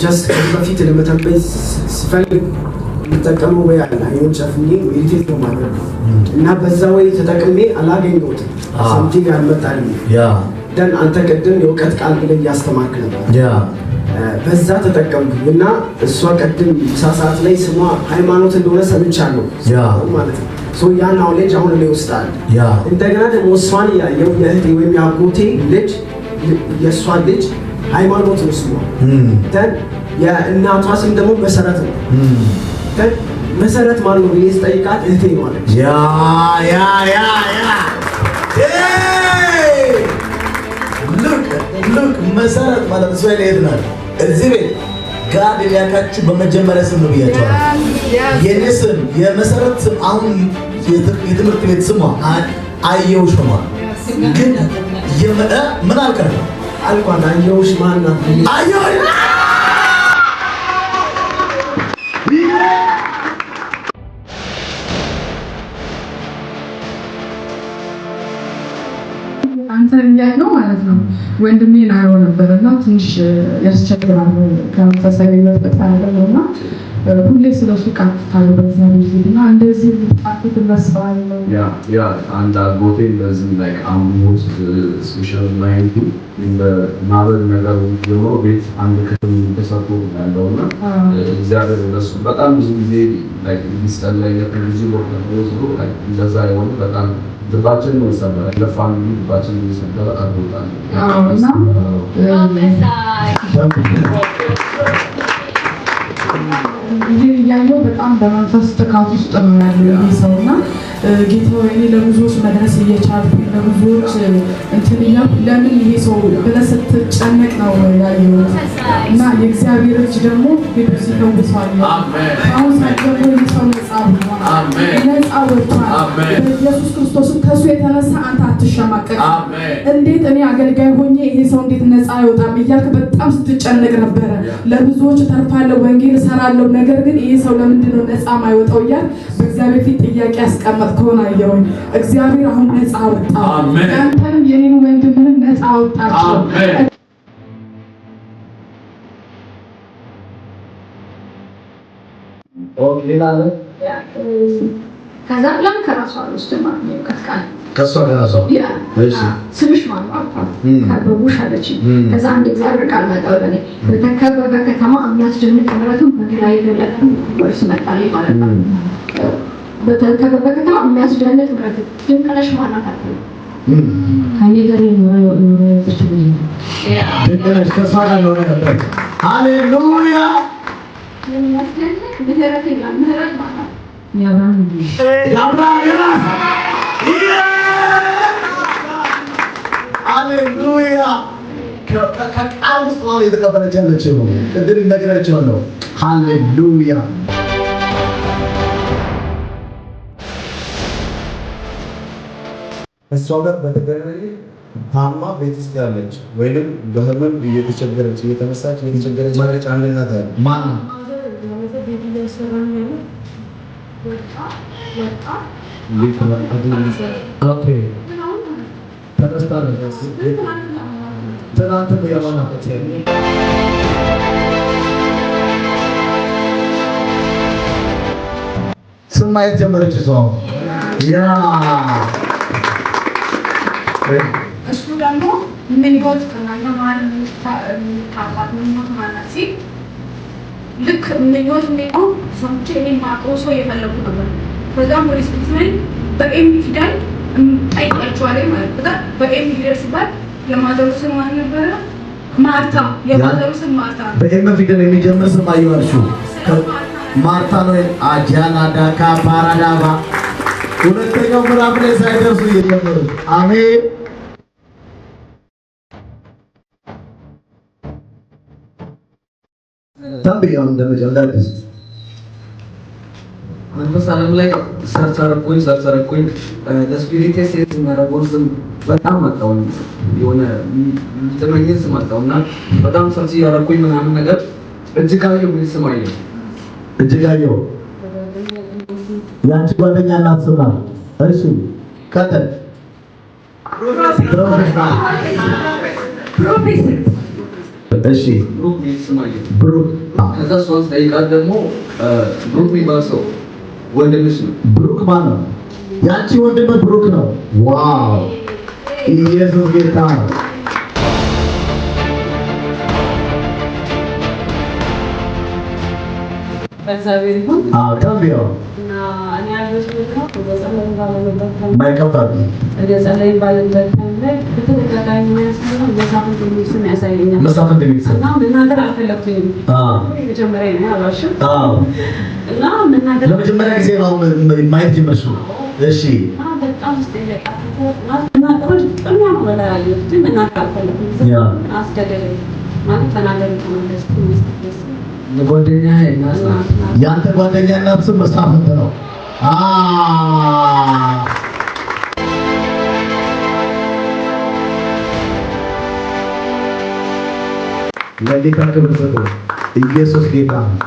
ጀስት በፊት ለመተንበይ ስፈልግ ተጠቀመው ወይ አላ ይወጨፍኝ ሜዲቴት ነው ማለት እና በዛ ወይ ተጠቅሜ አላገኘሁትም something ያልመጣልኝ ደን አንተ ቀደም የውቀት ቃል ብለህ ያስተማርክ ነበር በዛ ተጠቀምኩና እሷ ቀደም ሳሳት ላይ ስሟ ሃይማኖት እንደሆነ ሰምቻለሁ ማለት ነው ሶ ያ ናውሌጅ አሁን ላይ ወስዳል እንደገና ደግሞ እሷን ያየው የእህቴ ወይም ያጎቴ ልጅ የእሷ ልጅ ሃይማኖት ነው ስሟ ደን የእናቷ ስም ደግሞ መሰረት ነው ደን መሰረት ማለት ነው ይስጠይቃት እህቴ ነው አለች look መሰረት ማለት ነው ላይ ሄድናል እዚህ ቤት ጋር ያካችሁ በመጀመሪያ ስም ነው ብያቸዋለሁ የኔ ስም የመሰረት ስም አሁን የትምህርት ቤት ስሟ አየውሽ ነው ግን ምን አልከኝ አልኳት አየውሽ ማን ነው አየውሽ አንተኛት ነው ማለት ነው ወንድሜ ነው ነበርና ትንሽ ያስቸግራል ከመፈሰብ በጣም ነውና ሁሌ ስለሱ ቃፍታው በዛና እንደዚህ ጣፍት መስዋዕት ነው ያ አንድ አጎቴ ለዚህ ላይ አምሞስ ስፔሻል ማይንድ በማበል ነገር ጀምሮ ቤት አንድ ከተም ተሰርቶ ያለውና እግዚአብሔር ለሱ በጣም ብዙ ጊዜ ላይ ይስተላል ብዙ ቦታ ነው እንደዛ የሆነ በጣም ልባችን ነው ሰበረ ለፋሚሊ ልባችን ነው ሰበረ አርቦታል ያለው በጣም በመንፈስ ተካፍ ውስጥ ነው ያለው ሰውና ጌታው እኔ ለብዙዎች መድረስ እየቻልኩ ለብዙዎች እንትን ለምን ይሄ ሰው ብለህ ስትጨነቅ ነው ያለው እና የእግዚአብሔር እጅ ደግሞ ቤተሰብ ይፈውሳል አሁን ሳይገርም ሰው ነፃ ወጥቷል ኢየሱስ ክርስቶስ ከሱ የተነሳ አንተ አትሸማቀቅ እንዴት እኔ አገልጋይ ሆኜ ይሄ ሰው እንዴት ነፃ ይወጣል እያልክ በጣም ስትጨነቅ ነበር ለብዙዎች ተርፋለሁ ወንጌል እሰራለሁ ነገር ግን ይሄ ሰው ለምንድን ነው ነፃ ማይወጣው እያል በእግዚአብሔር ፊት ጥያቄ ያስቀመጥከው ነው ያየው እግዚአብሔር አሁን ነፃ ወጣ አንተም የኔን ወንድምህን ነፃ ወጣችሁ ሌላ ከዛ ለም ከራሷ ውስጥ ማለት ነው ከትቃል ከሷ ከራሷ እሺ ስምሽ ማን ነው ከበቡሽ አለች ከዛ አንድ እግዚአብሔር ቃል መጣው ለኔ በተከበበ ከተማ የሚያስደንቅ ምሕረቱን በግራ ይገለጥ ወይስ መጣልኝ ማለት ነው በተከበበ ከተማ የሚያስደንቅ ምሕረት ድንቅነሽ ማናት አለ ከኔ ጋር ነው ድንቅነሽ ከሷ ጋር ነው ነበር ሃሌሉያ የሚያስደንቅ ምሕረት ይላል ምሕረት ማለት ያብራን ሃሌሉያ ከቃል ውስጥ ነው የተቀበለች ያለችው እንዴት ነገራቸው ነው ሃሌሉያ እሷ ጋር በተገናኘ ታማ ቤት ውስጥ ያለች ወይንም በህመም እየተቸገረች እየተመሳች እየተቸገረች ማለት አንድ እናት አለ ማን ኦኬ ተነስታለች ትናንት ያማናበት ስማየት ጀመረች ሰው ያ እሱ ደግሞ ምን ይወጥ ከናኛ ማለት ታባት ነው ማለት ሲል ልክ ምኞት ነው ሰምቼ እኔ ማቆሶ የፈለኩ ነበር በዛም ወደ ስልጣን በኤም ፊደል አይጣጫለኝ ማለት ነው በኤም ፊደል ሲባል የማዘሩ ስም ማን ነበር ማርታ የማዘሩ ስም ማርታ በኤም ፊደል የሚጀምር ስም አየዋልሹ ማርታ ነው አጃና ዳካ ፓራዳባ ሁለተኛው ምዕራፍ ላይ ሳይደርሱ እየጀመሩ አሜን ታቢያው እንደመጀመሪያ መንፈስ ዓለም ላይ ሰርሰረኩኝ ለስፒሪት ሴት ማረቦዝም በጣም መጣው የሆነ ተመኝት ስማጣውና በጣም ሰርች ያረኩኝ ምናምን ነገር እጅጋየው ምን ስማየው እጅጋየው ያንቺ ጓደኛ እናት ስማ እሺ ከተል እሺ ብሩክ ይስማኝ ብሩክ ከዛ 3 ደቂቃ ደግሞ ብሩክ የሚባለው ወንድምሽ ነው። ብሩክ ማን ነው? ያንቺ ወንድም ብሩክ ነው። ዋው ኢየሱስ ጌታ ነው። በእግዚአብሔር ይሁን ታዲያው እና እኔ ያለሁት ነው በጸሎት ባለበት ማይከፋት በጸሎት ባለበት ላይ በተደጋጋሚ የሚያሳየው መሳፍንት የሚል ስም ያሳየኛል። መሳፍንት የሚል ስም እና መናገር አልፈለኩኝም። መጀመሪያ ነው አላሽም እና መናገር ለመጀመሪያ ጊዜ ነው ማየት ጀመርሽው? እሺ በጣም አስደነቃለሁ እና ጥሩ ነው ማለት መናገር አልፈለኩኝም። አስገደለኝ ማለት ተናገር ተመለስ ጓደኛዬ እናስና ያንተ ጓደኛና ስም መሳፍንት ነው። ለጌታ ክብር ስጡ። ኢየሱስ ጌታ ነው።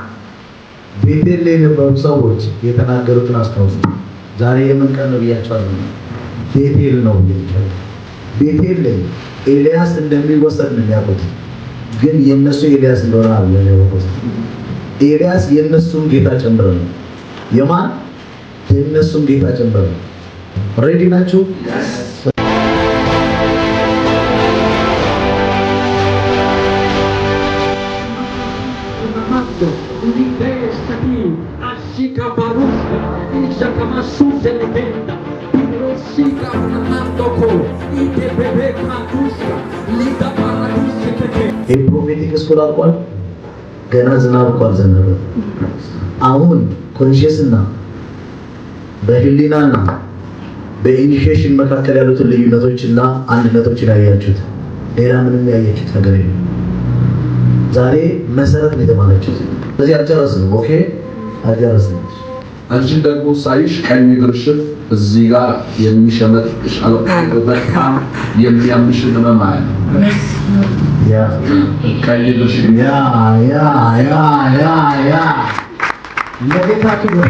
ቤቴል ላይ የነበሩ ሰዎች የተናገሩትን አስታውሱ። ዛሬ የምን ቀን ነው ብያቸዋለሁ? ቤቴል ነው ብያቸዋለሁ። ቤቴል ላይ ኤልያስ እንደሚወሰድ ነው የሚያውቁት፣ ግን የነሱ ኤልያስ እንደሆነ አይደለም ያወቁት። ኤልያስ የነሱም ጌታ ጨምሮ ነው። የማን የነሱም ጌታ ጨምሮ ነው። ሬዲ ናችሁ? የፕሮፌቲክ ስኩል አልቋል። ገና ዝናብ እንኳን ዘነበ። አሁን ኮንሺየስና በህሊናና በኢኒሺዬሽን መካከል ያሉትን ልዩነቶችና አንድነቶችን ያያችሁት፣ ሌላ ምንም ያያችሁት ነገር የለም። ዛሬ መሰረት ነው የተማራችሁት። ስለዚህ አልጨረስንም። ኦኬ አልጨረስንም። አንቺ ደግሞ ሳይሽ ቀኝ እግርሽን እዚህ ጋር የሚሸመጥሽ በጣም የሚያምሽ ህመም አለ። ያ ቀኝ እግርሽ ያ ለጌታ ክብር